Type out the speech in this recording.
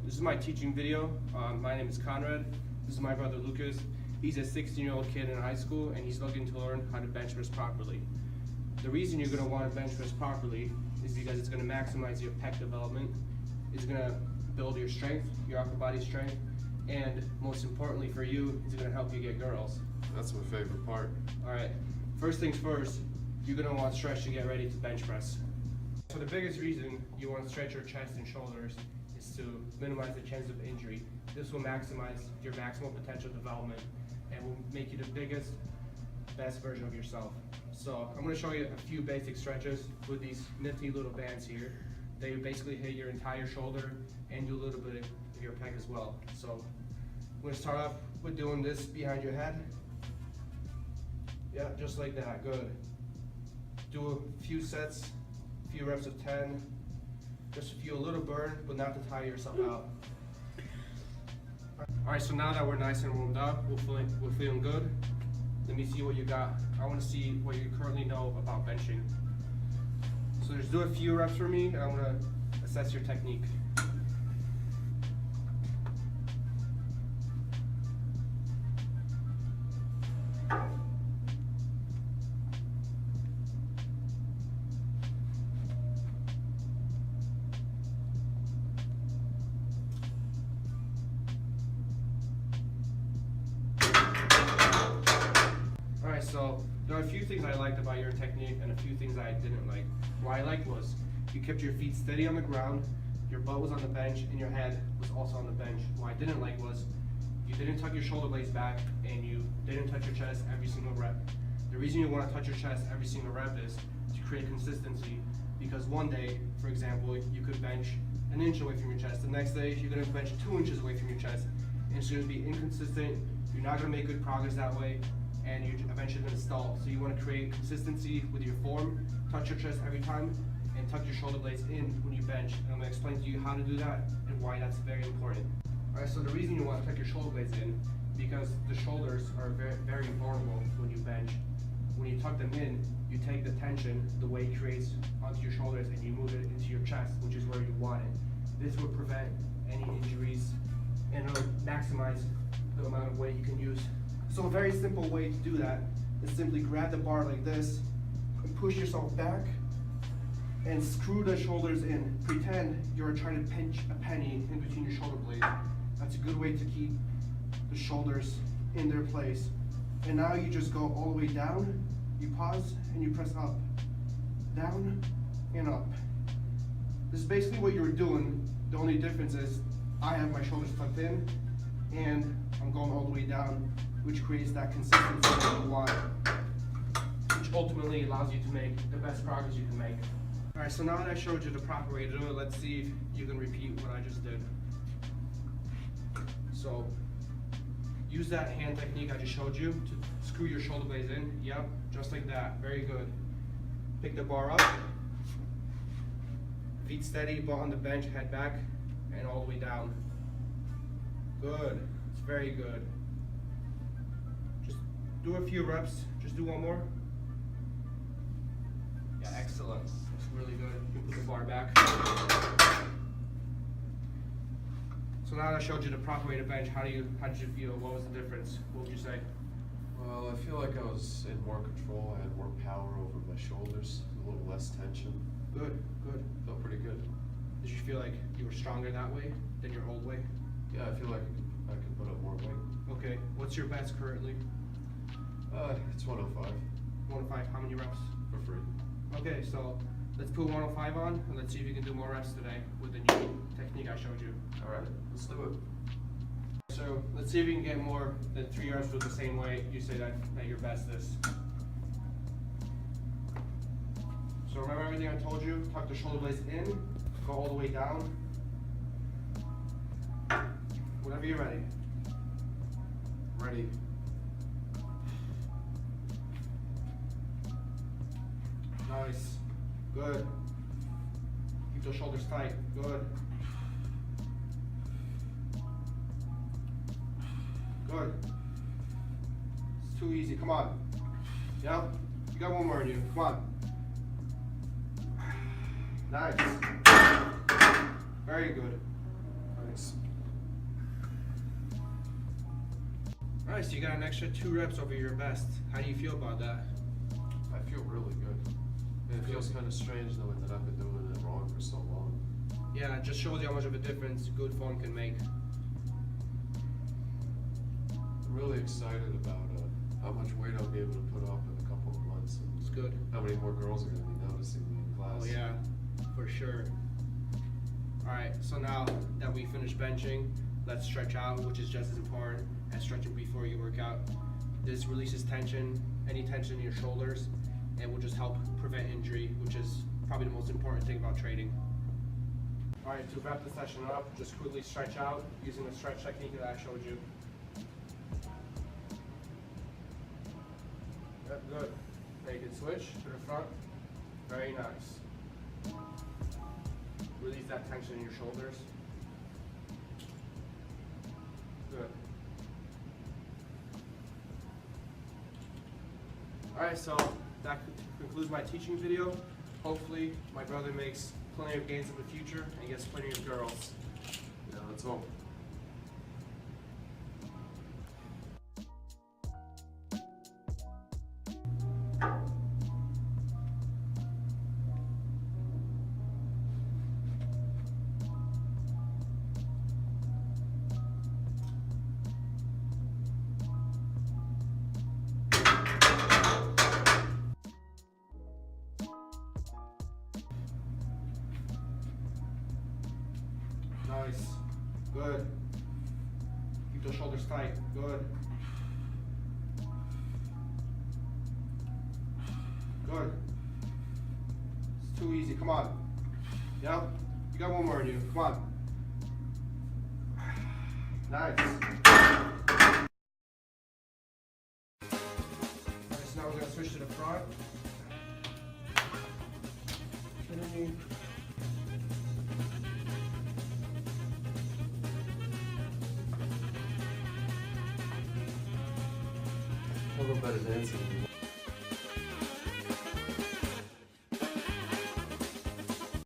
This is my teaching video. My name is Conrad. This is my brother Lucas. He's a 16-year-old kid in high school and he's looking to learn how to bench press properly. The reason you're going to want to bench press properly is because it's going to maximize your pec development. It's going to build your strength, your upper body strength, and most importantly for you, it's going to help you get girls. That's my favorite part. Alright, first things first, you're going to want to stretch to get ready to bench press. So the biggest reason you want to stretch your chest and shoulders is to minimize the chance of injury. This will maximize your maximal potential development and will make you the biggest, best version of yourself. So I'm going to show you a few basic stretches with these nifty little bands here. They basically hit your entire shoulder and do a little bit of your pec as well. So I'm going to start off with doing this behind your head. Yeah, just like that, good. Do a few sets, a few reps of 10. Just feel a little burn, but not to tire yourself out. Alright, so now that we're nice and warmed up, we're feeling good. Let me see what you got. I want to see what you currently know about benching. So just do a few reps for me, and I'm going to assess your technique. So there are a few things I liked about your technique and a few things I didn't like. What I liked was you kept your feet steady on the ground, your butt was on the bench, and your head was also on the bench. What I didn't like was you didn't tuck your shoulder blades back and you didn't touch your chest every single rep. The reason you want to touch your chest every single rep is to create consistency, because one day, for example, you could bench an inch away from your chest. The next day, you're going to bench 2 inches away from your chest. And it's going to be inconsistent. You're not going to make good progress that way, and you're eventually going to stall. So you want to create consistency with your form, touch your chest every time, and tuck your shoulder blades in when you bench. And I'm going to explain to you how to do that and why that's very important. Alright, so the reason you want to tuck your shoulder blades in, because the shoulders are very, very vulnerable when you bench. When you tuck them in, you take the tension, the weight creates onto your shoulders, and you move it into your chest, which is where you want it. This will prevent any injuries and it'll maximize the amount of weight you can use. So a very simple way to do that is simply grab the bar like this and push yourself back and screw the shoulders in. Pretend you're trying to pinch a penny in between your shoulder blades. That's a good way to keep the shoulders in their place. And now you just go all the way down, you pause, and you press up. Down and up. This is basically what you were doing. The only difference is I have my shoulders tucked in and I'm going all the way down, which creates that consistency that you want, which ultimately allows you to make the best progress you can make. Alright, so now that I showed you the proper way to do it, let's see if you can repeat what I just did. So, use that hand technique I just showed you to screw your shoulder blades in. Yep, just like that. Very good. Pick the bar up, feet steady, butt on the bench, head back, and all the way down. Good. It's very good. Just do a few reps. Just do one more. Yeah, excellent. It's really good. You can put the bar back. So now that I showed you the proper way to bench, how did you feel? What was the difference? What would you say? Well, I feel like I was in more control. I had more power over my shoulders, a little less tension. Good, good. Felt pretty good. Did you feel like you were stronger that way than your old way? Yeah, I feel like I can put up more weight. Okay, what's your best currently? It's 105. 105, how many reps? For free. Okay, so let's put 105 on, and let's see if you can do more reps today with the new technique I showed you. Alright, let's do it. So let's see if you can get more than 3 reps with the same weight you say that your best is. So remember everything I told you? Tuck the shoulder blades in, go all the way down. Whenever you're ready. Ready. Nice. Good. Keep those shoulders tight. Good. Good. It's too easy. Come on. Yeah? You got one more in you. Come on. Nice. Very good. Nice. Alright, so you got an extra 2 reps over your best. How do you feel about that? I feel really good. And it feels kind of strange knowing that I've been doing it wrong for so long. Yeah, it just shows you how much of a difference good form can make. I'm really excited about how much weight I'll be able to put off in a couple of months. And It's good. how many more girls are going to be noticing me in class. Oh yeah, for sure. Alright, so now that we finished benching, let's stretch out, which is just as important as stretching before you work out. This releases tension, any tension in your shoulders, and will just help prevent injury, which is probably the most important thing about training. Alright, to wrap the session up, just quickly stretch out using the stretch technique that I showed you. Yep, good. Now you can switch to the front. Very nice. Release that tension in your shoulders. Good. Alright, so that concludes my teaching video. Hopefully my brother makes plenty of gains in the future and gets plenty of girls. Yeah, let's hope. Nice. Good. Keep those shoulders tight. Good. Good. It's too easy. Come on. Yep. You got one more in you. Come on. Nice. Alright, so now we're going to switch to the front. A little better dancing.